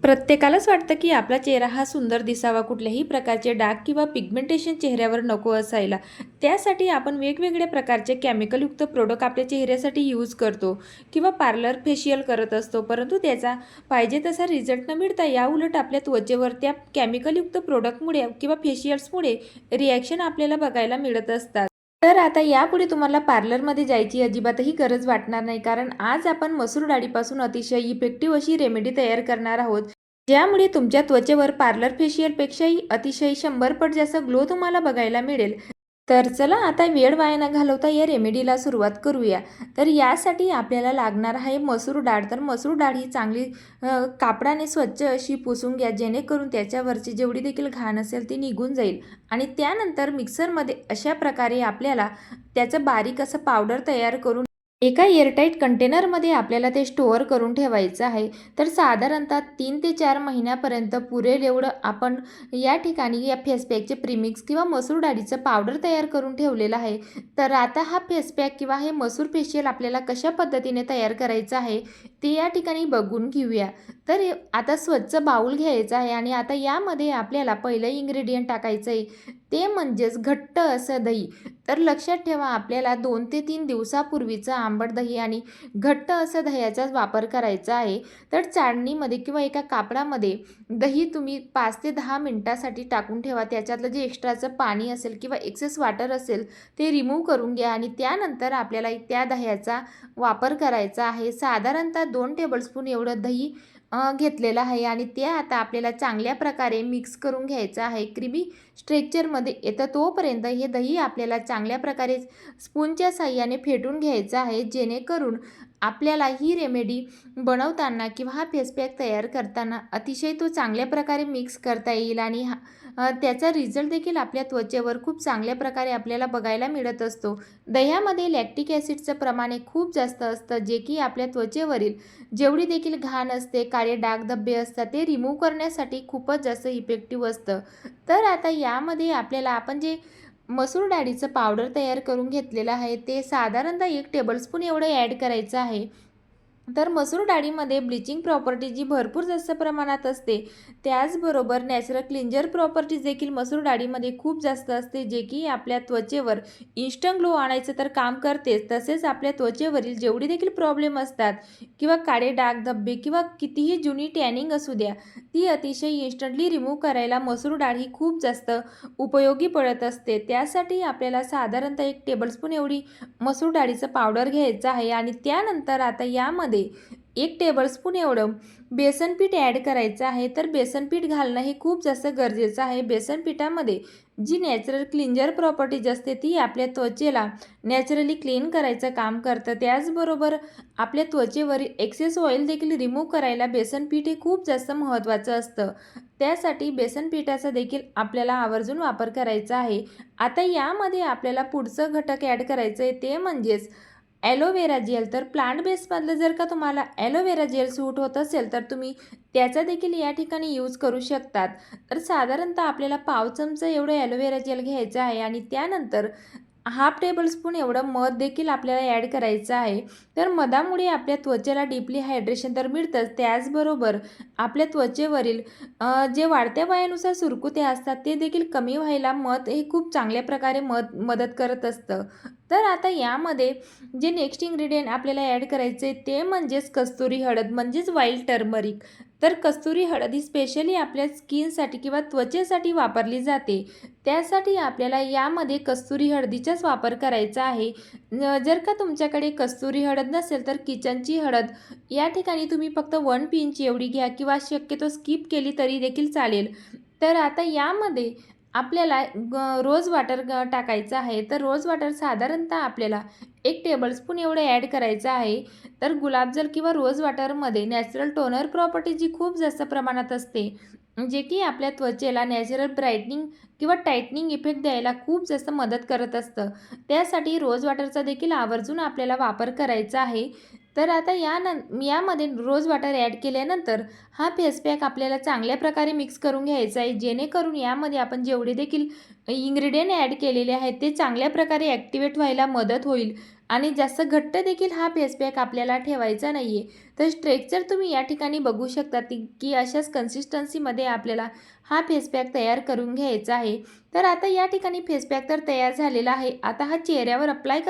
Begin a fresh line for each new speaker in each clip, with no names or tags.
प्रत्येकालाच वाटतं की आपला चेहरा हा सुंदर दिसावा, कुठल्याही प्रकारचे डाग किंवा पिगमेंटेशन चेहऱ्यावर नको असायला. त्यासाठी आपण वेगवेगळ्या प्रकारचे केमिकलयुक्त प्रोडक्ट आपल्या चेहऱ्यासाठी यूज करतो किंवा पार्लर फेशियल करत असतो. परंतु त्याचा पाहिजे तसा रिझल्ट न मिळता याउलट आपल्या त्वचेवर त्या केमिकलयुक्त प्रोडक्टमुळे किंवा फेशियल्समुळे रिॲक्शन आपल्याला बघायला मिळत असतात. तर आता यापुढे तुम्हाला पार्लरमध्ये जायची अजिबातही गरज वाटणार नाही, कारण आज आपण मसूर डाळीपासून अतिशय इफेक्टिव्ह अशी रेमेडी तयार करणार आहोत, ज्यामुळे तुमच्या त्वचेवर पार्लर फेशियलपेक्षाही अतिशय 100 पट जास्त ग्लो तुम्हाला बघायला मिळेल. तर चला आता वेळ वाया न घालवता या रेमेडीला सुरुवात करूया. तर यासाठी आपल्याला लागणार आहे मसूर डाळ. तर मसूर डाळ ही चांगली कापडाने स्वच्छ अशी पुसून घ्या, जेणेकरून त्याच्यावरची जेवढी देखील घाण असेल ती निघून जाईल. आणि त्यानंतर मिक्सरमध्ये अशा प्रकारे आपल्याला त्याचं बारीक असं पावडर तयार करून एका एअरटाईट कंटेनरमध्ये आपल्याला ते स्टोअर करून ठेवायचं आहे. तर साधारणतः 3 ते 4 महिन्यापर्यंत पुरेल एवढं आपण या ठिकाणी या फेस पॅकचे प्रीमिक्स किंवा मसूर डाळीचं पावडर तयार करून ठेवलेलं आहे. तर आता हा फेस पॅक किंवा हे मसूर फेशियल आपल्याला कशा पद्धतीने तयार करायचं आहे ते या ठिकाणी बघून घेऊया. तर आता स्वच्छ बाउल घ्यायचा आहे आणि आता यामध्ये आपल्याला पहिलं इन्ग्रेडियंट टाकायचं आहे, ते म्हणजेच घट्ट असं दही. तर लक्षात ठेवा, आपल्याला 2 ते 3 दिवसापूर्वीचं आंबट दही आणि घट्ट असं दह्याचाच वापर करायचा आहे. तर चाळणीमध्ये किंवा एका कापडामध्ये दही तुम्ही 5 ते 10 मिनिटासाठी टाकून ठेवा. त्याच्यातलं जे एक्स्ट्राचं पाणी असेल किंवा एक्सेस वॉटर असेल ते रिमूव्ह करून घ्या आणि त्यानंतर आपल्याला त्या दह्याचा वापर करायचा आहे. साधारणतः 2 टेबलस्पून एवढं दही घेतलेलं आहे आणि ते आता आपल्याला चांगल्या प्रकारे मिक्स करून घ्यायचं आहे. क्रीमी स्ट्रेक्चरमध्ये येतं तोपर्यंत हे दही आपल्याला चांगल्या प्रकारे स्पूनच्या साहाय्याने फेटून घ्यायचं आहे, जेणेकरून आपल्याला ही रेमेडी बनवताना किंवा हा फेस पॅक तयार करताना अतिशय तो चांगल्या प्रकारे मिक्स करता येईल आणि त्याचा रिझल्ट देखील आपल्या त्वचेवर खूप चांगल्या प्रकारे आपल्याला बघायला मिळत असतो. दह्यामध्ये लॅक्टिक ॲसिडचं प्रमाण हे खूप जास्त असतं, जे की आपल्या त्वचेवरील जेवढी देखील घाण असते, काळे डाग धब्बे असतात ते रिमूव्ह करण्यासाठी खूपच जास्त इफेक्टिव्ह असतं. तर आता यामध्ये आपल्याला आपण जे मसूर डाळीचं पावडर तयार करून घेतलेलं आहे ते साधारणतः 1 टेबलस्पून एवढं ॲड करायचं आहे. तर मसूर डाळीमध्ये ब्लिचिंग प्रॉपर्टी जी भरपूर जास्त प्रमाणात असते, त्याचबरोबर नॅचरल क्लिंजर प्रॉपर्टीज देखील मसूर डाळीमध्ये खूप जास्त असते, जे की आपल्या त्वचेवर इन्स्टंट ग्लो आणायचं तर काम करतेच, तसेच आपल्या त्वचेवरील जेवढी देखील प्रॉब्लेम असतात किंवा काळे डाग धब्बे किंवा कितीही जुनी टॅनिंग असू द्या, ती अतिशय इन्स्टंटली रिमूव्ह करायला मसूर डाळ ही खूप जास्त उपयोगी पडत असते. त्यासाठी आपल्याला साधारणतः 1 टेबलस्पून एवढी मसूर डाळीचं पावडर घ्यायचं आहे आणि त्यानंतर आता यामध्ये 1 टेबलस्पून एवढं बेसन पीठ ॲड करायचं आहे. तर बेसन पीठ घालणं हे खूप जास्त गरजेचं आहे. बेसन पिठामध्ये जी नॅचरल क्लिंजर प्रॉपर्टीज असते ती आपल्या त्वचेला नॅचरली क्लीन करायचं काम करतं. त्याचबरोबर आपल्या त्वचेवरील एक्सेस ऑइल देखील रिमूव्ह करायला बेसन पीठ हे खूप जास्त महत्त्वाचं असतं. त्यासाठी बेसन पिठाचा देखील आपल्याला आवर्जून वापर करायचा आहे. आता यामध्ये आपल्याला पुढचं घटक ॲड करायचं आहे, ते म्हणजेच ॲलोवेरा जेल. तर प्लांट बेसमधलं जर का तुम्हाला ॲलोवेरा जेल सूट होत असेल तर तुम्ही त्याचा देखील या ठिकाणी यूज करू शकतात. तर साधारणतः आपल्याला पाव चमचा एवढं ॲलोवेरा जेल घ्यायचं आहे आणि त्यानंतर 1/2 टेबलस्पून एवढं मध देखील आपल्याला ॲड करायचं आहे. तर मधामुळे आपल्या त्वचेला डीपली हायड्रेशन तर मिळतंच, त्याचबरोबर आपल्या त्वचेवरील जे वाढत्या वयानुसार सुरकुत्या असतात ते देखील कमी व्हायला मध हे खूप चांगल्या प्रकारे मदत करत असतं. तर आता यामध्ये जे नेक्स्ट इन्ग्रेडियंट आपल्याला ॲड करायचे ते म्हणजेच कस्तुरी हळद म्हणजेच वाईल्ड टर्मरिक. तर कस्तुरी हळद ही स्पेशली आपल्या स्किनसाठी किंवा त्वचेसाठी वापरली जाते. त्यासाठी आपल्याला यामध्ये कस्तुरी हळदीचाच वापर करायचा आहे. जर का तुमच्याकडे कस्तुरी हळद नसेल तर किचनची हळद या ठिकाणी तुम्ही फक्त 1 पिंच एवढी घ्या किंवा शक्यतो स्किप केली तरी देखील चालेल. तर आता यामध्ये आपल्याला रोज वॉटर टाकायचं आहे. तर रोज वॉटर साधारणतः आपल्याला 1 टेबलस्पून एवढं ॲड करायचं आहे. तर गुलाबजल किंवा रोज वॉटरमध्ये नॅचरल टोनर प्रॉपर्टी जी खूप जास्त प्रमाणात असते, जे की आपल्या त्वचेला नॅचरल ब्राईटनिंग किंवा टाईटनिंग इफेक्ट द्यायला खूप जास्त मदत करत असतं. त्यासाठी रोज वॉटरचा देखील आवर्जून आपल्याला वापर करायचा आहे. तर आता यामध्ये रोज वॉटर ॲड केल्यानंतर हा फेस पॅक आपल्याला चांगल्या प्रकारे मिक्स करून घ्यायचा आहे, जेणेकरून यामध्ये आपण जेवढे देखील इन्ग्रेडियंट ॲड केलेले आहेत ते चांगल्या प्रकारे ॲक्टिवेट व्हायला मदत होईल आणि जास्त घट्ट देखील हा फेस पॅक आपल्याला ठेवायचा नाही आहे. तर स्ट्रेक्चर तुम्ही या ठिकाणी बघू शकता की अशाच कन्सिस्टन्सीमध्ये आपल्याला हा फेस पॅक तयार करून घ्यायचा आहे. तर आता या ठिकाणी फेस पॅक तर तयार झालेला आहे. आता हा चेहऱ्यावर अप्लाय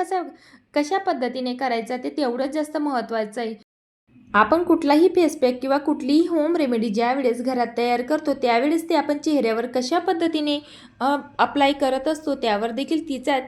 कशा पद्धतीने करायचा ते तेवढंच जास्त महत्त्वाचं आहे. आपण कुठलाही फेस पॅक किंवा कुठलीही होम रेमेडी ज्यावेळेस घरात तयार करतो त्यावेळेस ते आपण चेहऱ्यावर कशा पद्धतीने अप्लाय करत असतो त्यावर देखील तिचा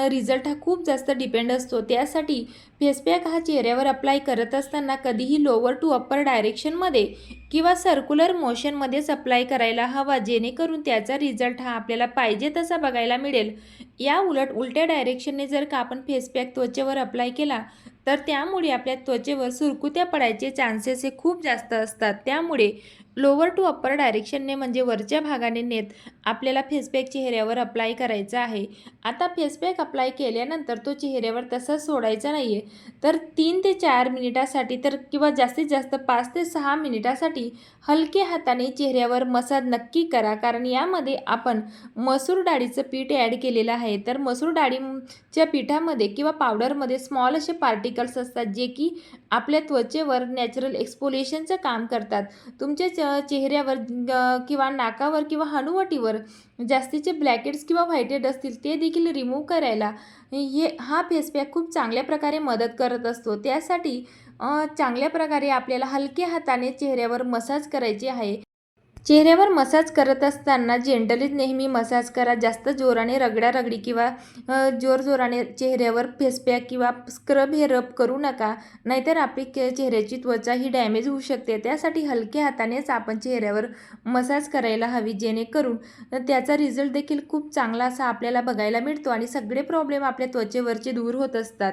रिझल्ट हा खूप जास्त डिपेंड असतो. त्यासाठी फेस पॅक हा चेहऱ्यावर अप्लाय करत असताना कधीही लोअर टू अप्पर डायरेक्शनमध्ये किंवा सर्क्युलर मोशनमध्येच अप्लाय करायला हवा, जेणेकरून त्याचा रिझल्ट हा आपल्याला पाहिजे तसा बघायला मिळेल. या उलट उलट्या डायरेक्शनने जर का आपण फेस पॅक त्वचेवर अप्लाय केला तर त्यामुळे आपल्या त्वचेवर सुरकुत्या पडायचे चान्सेस हे खूप जास्त असतात. त्यामुळे लोअर टू अप्पर डायरेक्शनने म्हणजे वरच्या भागाने नेत आपल्याला फेस पॅक चेहऱ्यावर अप्लाय करायचा आहे. आता फेस पॅक अप्लाय केल्यानंतर तो चेहऱ्यावर तसाच सोडायचा नाही आहे. तर 3 ते 4 मिनिटासाठी तर किंवा जास्तीत जास्त 5 ते 6 मिनिटासाठी हलक्या हाताने चेहऱ्यावर मसाज नक्की करा. कारण यामध्ये आपण मसूर डाळीचं पीठ ॲड केलेलं आहे. तर मसूर डाळीच्या पिठामध्ये किंवा पावडरमध्ये स्मॉल असे पार्टिकल्स असतात जे की आपल्या त्वचेवर नॅचरल एक्सफोलिएशनचं काम करतात. तुमच्या चेहऱ्यावर किंवा नाकावर किंवा हनुवटीवर जास्तीचे ब्लॅकेट्स किंवा व्हाईटहेड असतील ते देखील रिमूव्ह करायला हा फेस पॅक खूप चांगल्या प्रकारे मदत करत असतो. त्यासाठी चांगल्या प्रकारे आपल्याला हलक्या हाताने चेहऱ्यावर मसाज करायची आहे. चेहऱ्यावर मसाज करत असताना जेंटलीच नेहमी मसाज करा. जास्त जोराने रगडारगडी किंवा जोरजोराने चेहऱ्यावर फेस पॅक किंवा स्क्रब हे रब करू नका. नाहीतर आपली चेहऱ्याची त्वचा ही डॅमेज होऊ शकते. त्यासाठी हलक्या हातानेच आपण चेहऱ्यावर मसाज करायला हवी, जेणेकरून त्याचा रिझल्ट देखील खूप चांगला असा आपल्याला बघायला मिळतो आणि सगळे प्रॉब्लेम आपल्या त्वचेवरचे दूर होत असतात.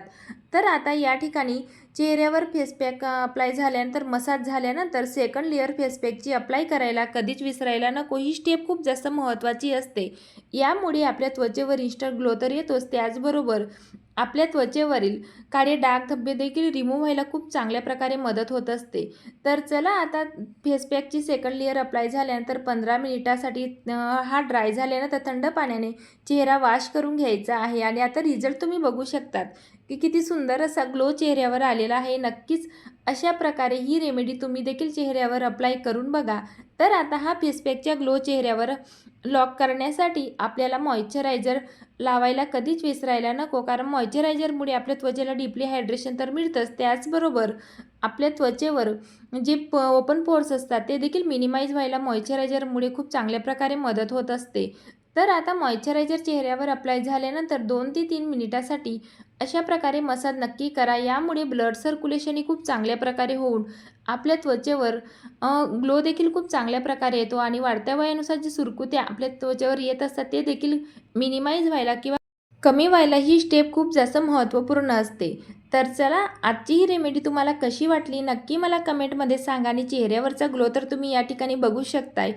तर आता या ठिकाणी चेहऱ्यावर फेस पॅक अप्लाय झाल्यानंतर मसाज झाल्यानंतर सेकंड लेअर फेस पॅकची अप्लाय करायला कधीच विसरायला नको. ही स्टेप खूप जास्त महत्त्वाची असते. यामुळे आपल्या त्वचेवर इन्स्टंट ग्लो तर येतोच, त्याचबरोबर आपल्या त्वचेवरील काळे डाग धब्बे देखील रिमूव्ह व्हायला खूप चांगल्या प्रकारे मदत होत असते. तर चला आता फेस पॅकची सेकंड लेअर अप्लाय झाल्यानंतर 15 मिनिटासाठी हा ड्राय झाल्यानंतर थंड पाण्याने चेहरा वॉश करून घ्यायचा आहे. आणि आता रिझल्ट तुम्ही बघू शकतात की किती सुंदर असा ग्लो चेहऱ्यावर आलेला आहे. नक्कीच अशा प्रकारे ही रेमेडी तुम्ही देखील चेहऱ्यावर अप्लाय करून बघा. तर आता हा फेस पॅकच्या ग्लो चेहऱ्यावर लॉक करण्यासाठी आपल्याला मॉइश्चरायझर लावायला कधीच विसरायला नको. कारण मॉइश्चरायझरमुळे आपल्या त्वचेला डीपली हायड्रेशन तर मिळतंच, त्याचबरोबर आपल्या त्वचेवर जे ओपन पोर्स असतात ते देखील मिनिमाइज व्हायला मॉइश्चरायझरमुळे खूप चांगल्या प्रकारे मदत होत असते. तर आता मॉइश्चरायझर चेहऱ्यावर अप्लाय झाल्यानंतर 2 ते 3 मिनिटासाठी अशा प्रकारे मसाज नक्की करा. यामुळे ब्लड सर्क्युलेशनही खूप चांगल्या प्रकारे होऊन आपल्या त्वचेवर ग्लो देखील खूप चांगल्या प्रकारे येतो आणि वाढत्या वयानुसार जी सुरकुत्या आपल्या त्वचेवर येत असतात ते देखील मिनिमाइज व्हायला किंवा कमी व्हायला ही स्टेप खूप जास्त महत्त्वपूर्ण असते. तर चला, आजची ही रेमेडी तुम्हाला कशी वाटली नक्की मला कमेंटमध्ये सांगा. आणि चेहऱ्यावरचा ग्लो तर तुम्ही या ठिकाणी बघू शकताय.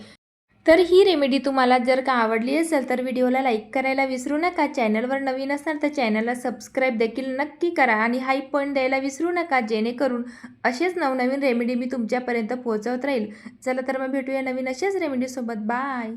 तर ही रेमेडी तुम्हाला जर का आवडली असेल तर व्हिडिओला लाईक करायला विसरू नका. चॅनलवर नवीन असाल तर चॅनलला सबस्क्राईब देखील नक्की करा आणि हाईप पॉईंट द्यायला विसरू नका, जेणेकरून असेच नवनवीन रेमेडी मी तुमच्यापर्यंत पोहोचवत राहील. चला तर मग भेटूया नवीन अशाच रेमेडीसोबत. बाय.